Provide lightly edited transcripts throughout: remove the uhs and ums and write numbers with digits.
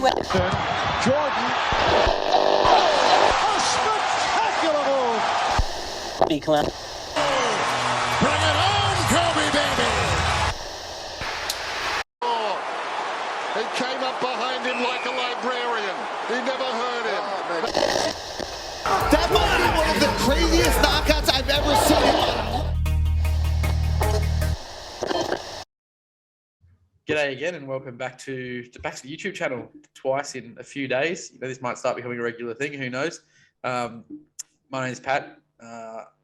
Jordan. A spectacular move. Be clear. Bring it home, Kobe, baby. Oh, he came up behind him like a librarian. He never heard him. That might be one of the craziest knockouts I've ever seen. G'day again, and welcome back to the YouTube channel twice in a few days. You know, this might start becoming a regular thing. Who knows? My name is Pat.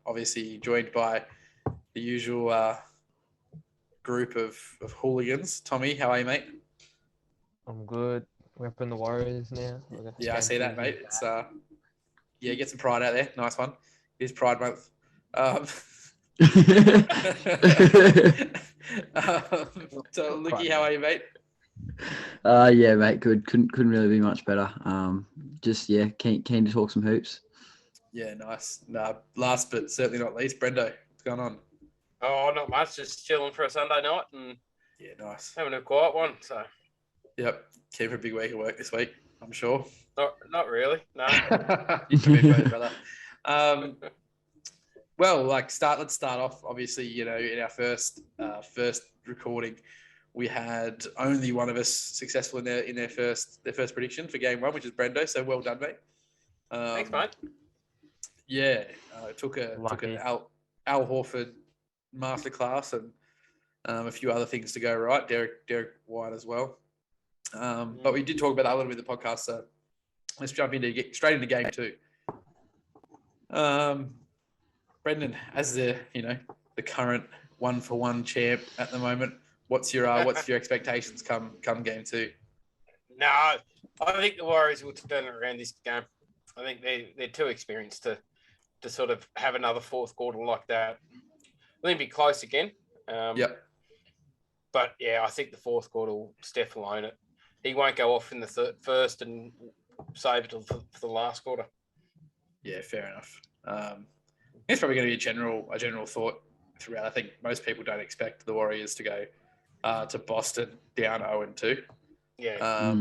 Obviously joined by the usual group of hooligans. Tommy, how are you, mate? I'm good. We're up in the Warriors now. Yeah, I see that, mate. It's yeah, get some pride out there. Nice one. It is Pride Month. So, Lucky, how are you, mate? Yeah, mate, good. Couldn't really be much better. Just keen to talk some hoops. Yeah, nice. Last but certainly not least, Brendo, what's going on? Oh, not much. Just chilling for a Sunday night and Yeah, nice. having a quiet one. So, Yep, keen for a big week of work this week, I'm sure. not really. No. You can be both, brother. Well, let's start off. Obviously, you know, in our first recording, we had only one of us successful in their first prediction for game one, which is Brendo. So well done, mate. Thanks, mate. Yeah, took an Al Horford masterclass and a few other things to go right. Derrick White as well. But we did talk about that a little bit in the podcast. So let's jump straight into game two. Brendan, as the current 1-for-1 champ at the moment, what's your expectations come game two? No, I think the Warriors will turn it around this game. I think they're too experienced to sort of have another fourth quarter like that. I think it'll be close again. Yep. But yeah, I think the fourth quarter Steph will own it. He won't go off in the first and save it for the last quarter. Yeah, fair enough. It's probably going to be a general thought throughout. I think most people don't expect the Warriors to go to Boston down 0-2. Yeah.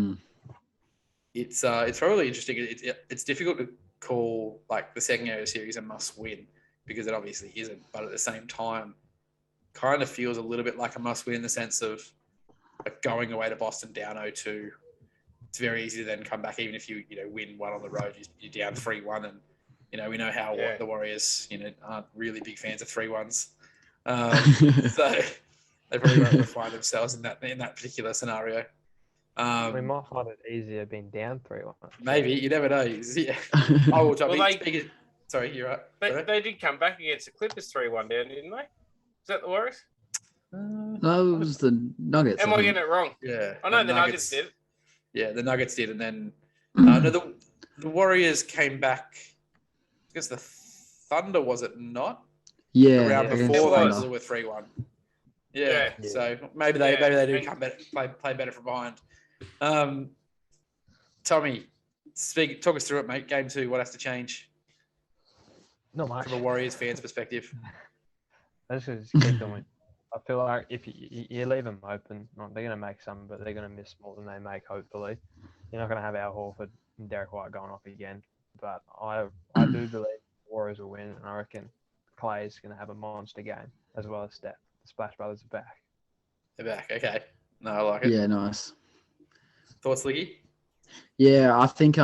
It's probably interesting. It's difficult to call like the second game of the series a must win because it obviously isn't. But at the same time, kind of feels a little bit like a must win in the sense of like going away to Boston down 0-2. It's very easy to then come back, even if you win one on the road. You're down 3-1 and. We know how the Warriors, aren't really big fans of 3-1s. So they probably won't find themselves in that particular scenario. We might find it easier being down 3-1. Maybe. You never know. Yeah. Sorry, you're right. They did come back against the Clippers 3-1 down, didn't they? Is that the Warriors? No, it was the Nuggets. Am I getting it wrong? Yeah. I know the Nuggets did. Yeah, the Nuggets did. And then the Warriors came back. I guess the Thunder, was it not? Yeah. Around before those were 3-1. Yeah. So maybe they do come better, play better from behind. Tommy, talk us through it, mate. Game two, what has to change? Not much. From a Warriors fan's perspective. They just keep doing. I feel like if you leave them open, they're going to make some, but they're going to miss more than they make, hopefully. You're not going to have Al Horford and Derrick White going off again. But I do believe the Warriors will win, and I reckon Clay is going to have a monster game, as well as Steph. The Splash Brothers are back. They're back, okay. No, I like it. Yeah, nice. Thoughts, Liggy? Yeah, I think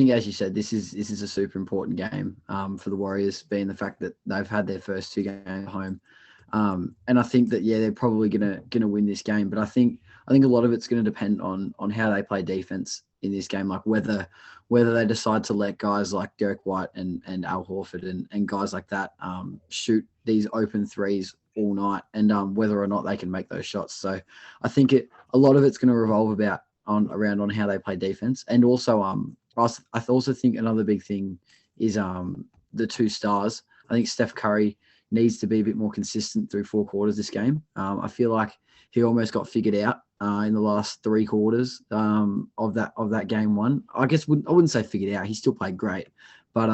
as you said, this is a super important game for the Warriors, being the fact that they've had their first two games at home. And I think that they're probably gonna win this game. But I think a lot of it's going to depend on how they play defense in this game, like whether they decide to let guys like Derrick White and Al Horford and guys like that shoot these open threes all night, and whether or not they can make those shots. So I think a lot of it's going to revolve around how they play defense, and also I also think another big thing is the two stars. I think Steph Curry needs to be a bit more consistent through four quarters this game. I feel like he almost got figured out in the last three quarters of that game one. I guess I wouldn't say figured out. He still played great, but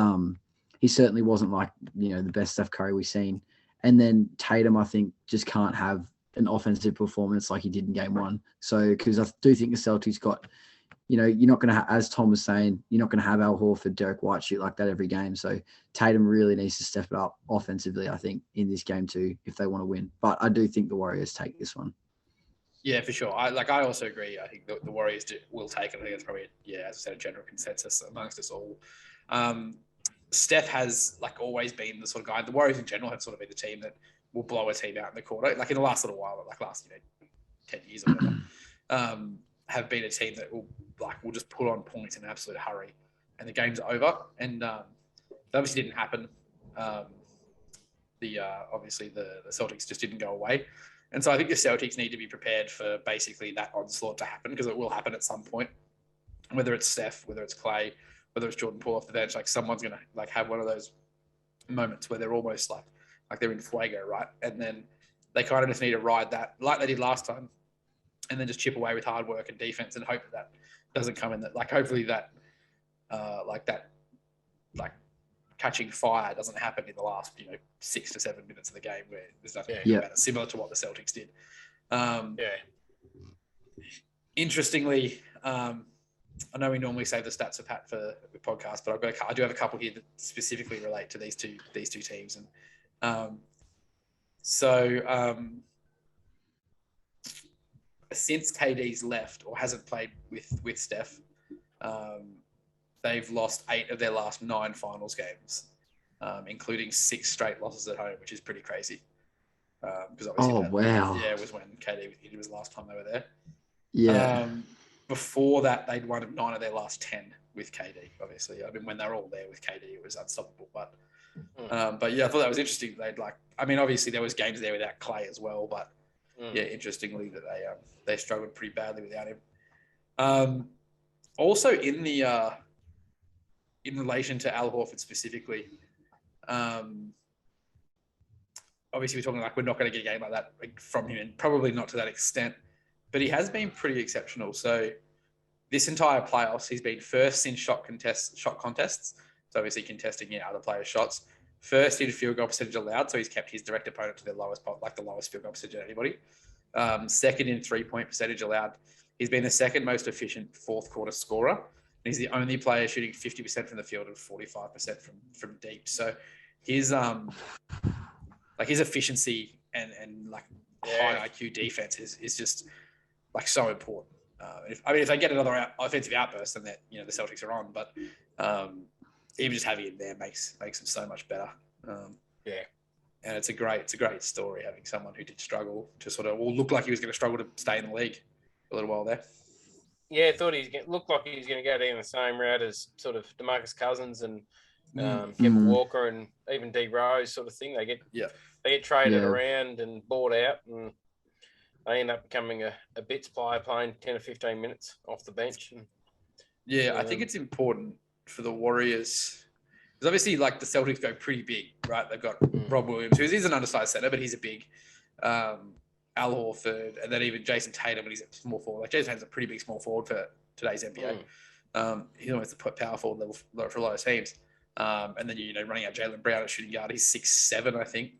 he certainly wasn't like the best Steph Curry we've seen. And then Tatum, I think, just can't have an offensive performance like he did in game one. So because I do think the Celtics got you're not going to, as Tom was saying, you're not going to have Al Horford, Derrick White shoot like that every game. So Tatum really needs to step it up offensively, I think, in this game too, if they want to win. But I do think the Warriors take this one. Yeah, for sure. I also agree. I think the Warriors will take it. I think it's probably, as I said, a general consensus amongst us all. Steph has always been the sort of guy. The Warriors in general have sort of been the team that will blow a team out in the quarter. In the last little while, last 10 years or whatever, have been a team that will just put on points in an absolute hurry, and the game's over. And that obviously didn't happen. Obviously the Celtics just didn't go away. And so I think the Celtics need to be prepared for basically that onslaught to happen, because it will happen at some point. Whether it's Steph, whether it's Clay, whether it's Jordan Poole off the bench, someone's going to have one of those moments where they're almost like they're in fuego, right? And then they kind of just need to ride that like they did last time, and then just chip away with hard work and defense and hope that doesn't come in. That hopefully that catching fire doesn't happen in the last 6 to 7 minutes of the game where there's nothing about it, similar to what the Celtics did. Interestingly, I know we normally save the stats for Pat for the podcast, but I do have a couple here that specifically relate to these two teams. And since KD's left or hasn't played with Steph, they've lost 8 of their last 9 finals games, including 6 straight losses at home, which is pretty crazy. Because obviously, it was when KD was the last time they were there. Yeah. Before that, they'd won 9 of their last 10 with KD. Obviously, when they were all there with KD, it was unstoppable. But I thought that was interesting. Obviously there was games there without Clay as well. But interestingly that they struggled pretty badly without him. Also in relation to Al Horford specifically, obviously we're talking we're not going to get a game like that from him, and probably not to that extent. But he has been pretty exceptional. So this entire playoffs, he's been first in shot contests. So obviously contesting other players' shots. First in field goal percentage allowed. So he's kept his direct opponent to the lowest field goal percentage of anybody. Second in 3-point percentage allowed. He's been the second most efficient fourth quarter scorer. And he's the only player shooting 50% from the field and 45% from deep. So his his efficiency and high IQ defense is just so important. If they get another offensive outburst, then that the Celtics are on. But even just having him there makes them so much better. And it's a great story having someone who did struggle to sort of look like he was going to struggle to stay in the league for a little while there. Yeah, I thought looked like he was going to go down the same route as sort of DeMarcus Cousins and Kemba Walker and even D Rose sort of thing. They get traded around and bought out, and they end up becoming a bits player playing 10 or 15 minutes off the bench. I think it's important for the Warriors, because obviously the Celtics go pretty big, right? They've got Rob Williams, who is an undersized center, but he's a big Al Horford, and then even Jayson Tatum, when he's a small forward. Jayson Tatum's a pretty big small forward for today's NBA. He's almost the power forward level for a lot of teams. And then running out Jaylen Brown at shooting guard, he's 6'7", I think.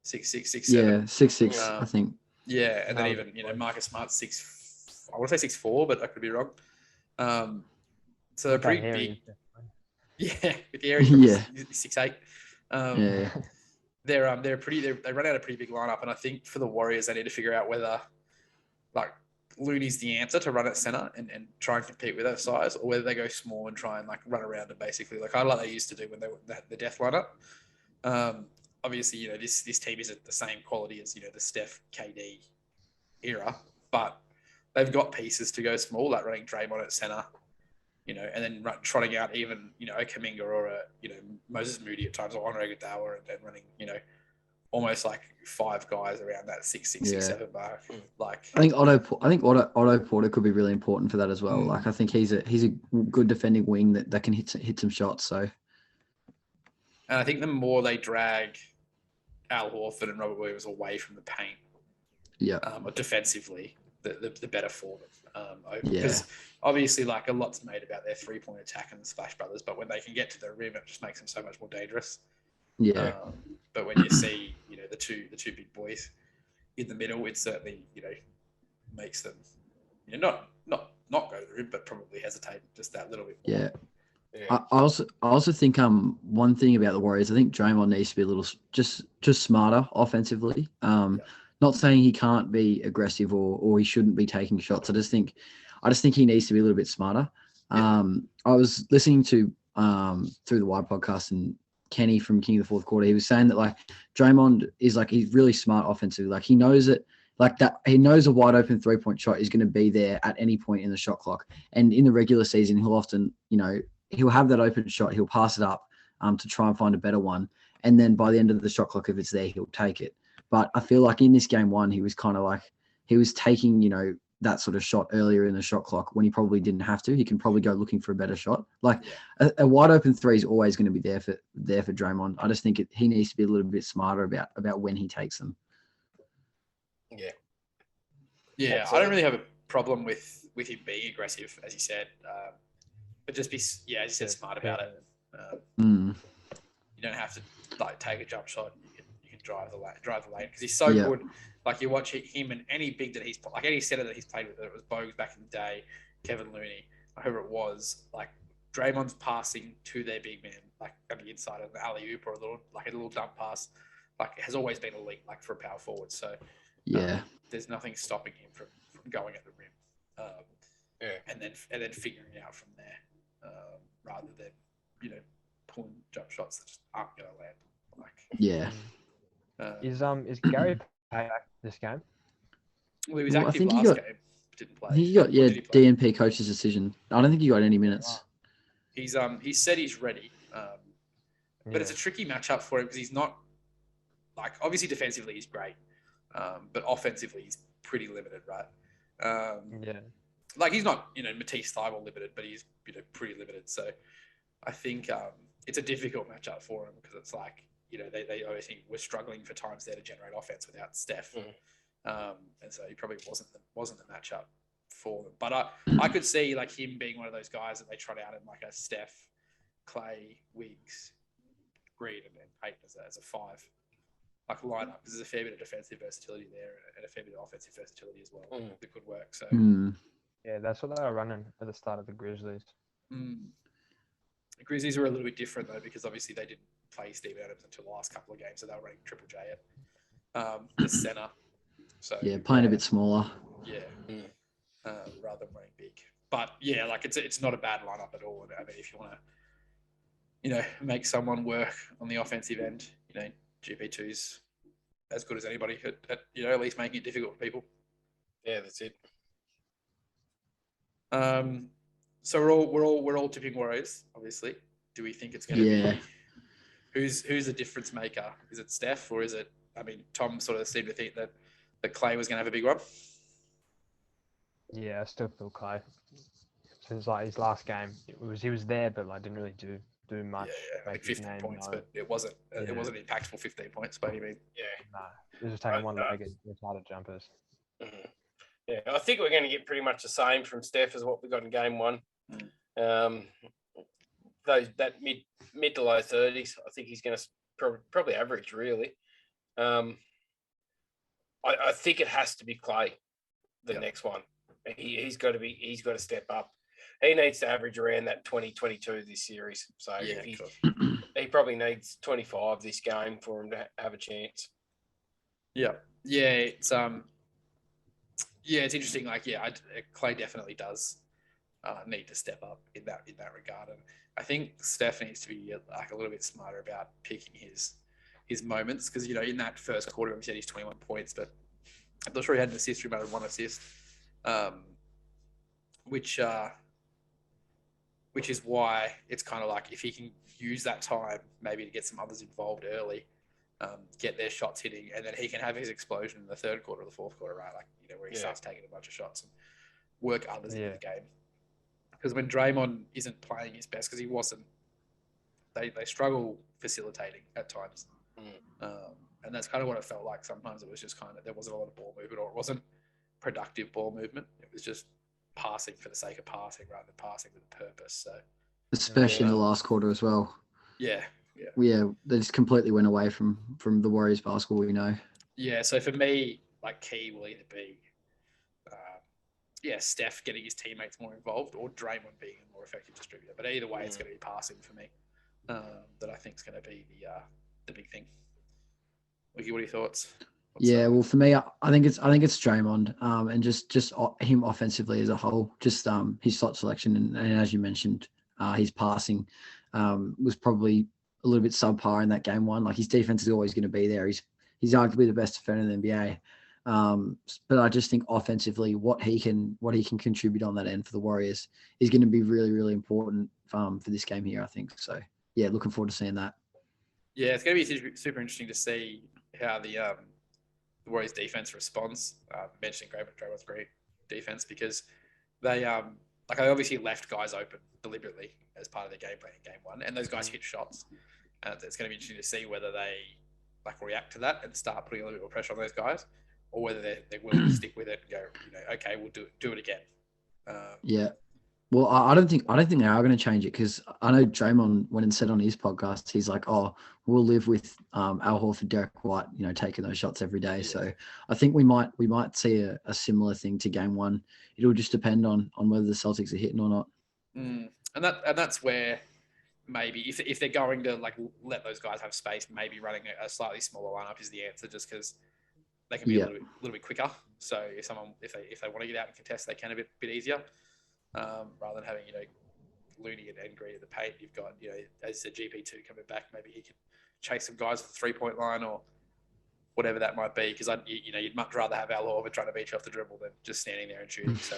6'6", 6'7". Yeah, 6'6", I think. Yeah, and then even Marcus Smart's 6', I want to say 6'4", but I could be wrong. So they're pretty big. Yeah, with the area, 6'8". They run out a pretty big lineup, and I think for the Warriors they need to figure out whether Looney's the answer to run at center and try and compete with that size, or whether they go small and try and run around and basically they used to do when they had the death lineup. Obviously, this team isn't the same quality as the Steph KD era, but they've got pieces to go small, like running Draymond at center, and then trotting out even a Kuminga or a Moses Moody at times, or Andre Iguodala, and running almost 5 guys around that 6'6", 6'7" mark. I think Otto Porter could be really important for that as well. I think he's a good defending wing that can hit some shots. So, and I think the more they drag Al Horford and Robert Williams away from the paint, or defensively, the better for them. Because obviously, a lot's made about their 3-point attack and the Splash Brothers, but when they can get to the rim, it just makes them so much more dangerous. But when you see the two big boys in the middle, it certainly makes them not go to the rim, but probably hesitate just that little bit more. Yeah. Yeah. I also think one thing about the Warriors, I think Draymond needs to be a little just smarter offensively. Not saying he can't be aggressive or he shouldn't be taking shots. I just think he needs to be a little bit smarter. I was listening to through the Wide podcast, and Kenny from King of the Fourth Quarter, he was saying that like Draymond is like, he's really smart offensively. Like he knows it. Like that, he knows a wide open 3-point shot is going to be there at any point in the shot clock. And in the regular season, he'll often, he'll have that open shot. He'll pass it up to try and find a better one. And then by the end of the shot clock, if it's there, he'll take it. But I feel like in this game one, he was kind of like, he was taking, that sort of shot earlier in the shot clock when he probably didn't have to. He can probably go looking for a better shot. Like a wide open three is always going to be there for Draymond. I just think he needs to be a little bit smarter about when he takes them. Yeah. Yeah, Absolutely. I don't really have a problem with him being aggressive, as you said, but just be, as you said, smart about it. You don't have to like take a jump shot. You can drive the lane because he's so good. Like you watch him and any big that he's like any center that he's played with, whether it was Bogues back in the day, Kevin Looney, whoever it was, like Draymond's passing to their big man, like on the inside of an alley oop or a little dump pass, like has always been elite, like for a power forward. So there's nothing stopping him from going at the rim, and then figuring it out from there, rather than pulling jump shots that just aren't going to land. Is Gary back this game? Well, he was active last game, but didn't play. He got DNP coach's decision. I don't think he got any minutes. He's he said he's ready, but it's a tricky matchup for him because he's not like obviously defensively he's great, but offensively he's pretty limited, right? Like he's not Matisse Thybulle limited, but he's pretty limited. So I think it's a difficult matchup for him because it's like they obviously were struggling for times there to generate offense without Steph, and so he probably wasn't the matchup for them. But I could see like him being one of those guys that they trot out in like a Steph, Clay, Wiggs, Green, and then Payton as a five, like a lineup. Because there's a fair bit of defensive versatility there and a fair bit of offensive versatility as well that could work. So yeah, that's what they were running at the start of the Grizzlies. The Grizzlies were a little bit different though because obviously they didn't play Steve Adams until the last couple of games, so they were running Triple J at the center. So playing a bit smaller. Rather than running big. But like it's not a bad lineup at all. I mean, if you want to, make someone work on the offensive end, GP2's as good as anybody at at least making it difficult for people. Yeah, that's it. So we're all tipping Warriors, obviously. Do we think it's going to be who's the difference maker? Is it Steph or is it? I mean, Tom sort of seemed to think that Clay was going to have a big run. Yeah, I still feel Clay. Since like his last game, he was there, but like didn't really do much. Like 15 points, but it wasn't impactful 15 points by any means. No, he was just taking one leg and harder jumpers. Yeah, I think we're going to get pretty much the same from Steph as what we got in game one. That mid to low 30s, I think he's going to probably average really. I think it has to be Clay, the next one. He's got to step up. He needs to average around that 20-22 this series. So he probably needs 25 this game for him to have a chance. It's interesting. Like, Clay definitely does need to step up in that regard, and I think Steph needs to be like a little bit smarter about picking his moments because in that first quarter, he said he's 21 points, but I'm not sure he had an assist. He might have 1 assist, which is why it's kind of like if he can use that time maybe to get some others involved early. Get their shots hitting, and then he can have his explosion in the third quarter or the fourth quarter, right? Like, where he starts taking a bunch of shots and work others into the game. Because when Draymond isn't playing his best, because he wasn't, they struggle facilitating at times. And that's kind of what it felt like. Sometimes it was just kind of, there wasn't a lot of ball movement, or it wasn't productive ball movement. It was just passing for the sake of passing rather than passing with a purpose. So, especially in the last quarter as well. Yeah, they just completely went away from the Warriors basketball, Yeah, so for me, like key will either be Steph getting his teammates more involved or Draymond being a more effective distributor. But either way, it's going to be passing for me. That I think is going to be the big thing. Wiki, what are your thoughts? Well, for me, I think it's Draymond, and just him offensively as a whole, just his shot selection and as you mentioned, his passing was probably a little bit subpar in that game one. Like his defense is always going to be there. He's arguably the best defender in the NBA. But I just think offensively, what he can contribute on that end for the Warriors is going to be really, really important for this game here, I think. So yeah, looking forward to seeing that. Yeah, it's going to be super interesting to see how the Warriors defense responds. Mentioning Draymond's great defense because they obviously left guys open deliberately as part of their game plan in game one, and those guys hit shots. It's going to be interesting to see whether they react to that and start putting a little bit more pressure on those guys, or whether they're willing to stick with it and go, okay, we'll do it again. Well, I don't think they are going to change it because I know Draymond went and said on his podcast, he's like, "Oh, we'll live with Al Horford, Derrick White, taking those shots every day." So I think we might see a similar thing to game one. It'll just depend on whether the Celtics are hitting or not. And that's where maybe if they're going to let those guys have space, maybe running a slightly smaller lineup is the answer, just because they can be a little bit quicker. So if they want to get out and contest, they can a bit easier. Rather than having, Looney and Green at the paint, you've got, as the GP2 coming back, maybe he can chase some guys at the 3-point line or whatever that might be. Because you'd much rather have Al Horford trying to beat you off the dribble than just standing there and shooting. So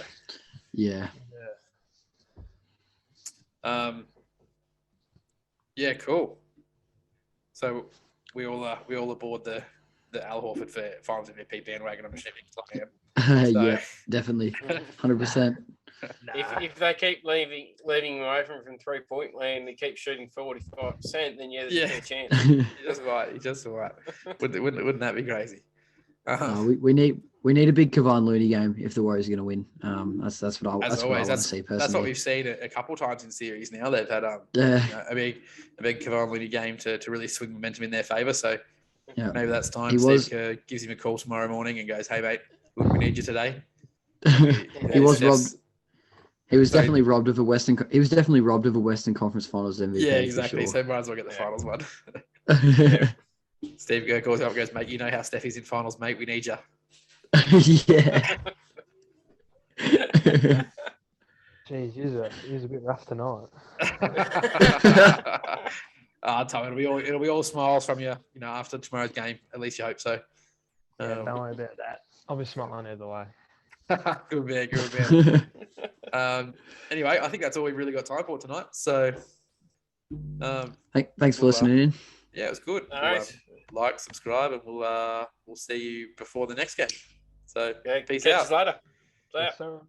cool. So we all aboard the Al Horford for Finals MVP bandwagon. I'm assuming I am. So. Yeah, definitely, 100%. If they keep leaving him away from 3-point land, they keep shooting 45%, then there's a fair chance. You're just right. Wouldn't that be crazy? We need a big Kevon Looney game if the Warriors are going to win. That's what I want to see personally. That's what we've seen a couple of times in series now. They've had a big Kevon Looney game to really swing momentum in their favour. So maybe that's time. Steve Kerr gives him a call tomorrow morning and goes, "Hey mate, look, we need you today." He was robbed. He was definitely robbed of a Western. He was definitely robbed of a Western Conference Finals MVP. Yeah, exactly. Sure. So might as well get the finals one. Steve Kerr calls up and goes, "Mate, you know how Steffi's in finals, mate. We need you." Yeah. Jeez, he was a bit rough tonight. Tom, it'll be all smiles from you. After tomorrow's game. At least you hope so. Don't worry about that. I'll be smiling either way. Good man. Anyway, I think that's all we've really got time for tonight. So, thanks for listening in. Yeah, it was good. All right. Like, subscribe, and we'll see you before the next game. So, peace Catch out. us later. Yes, sir.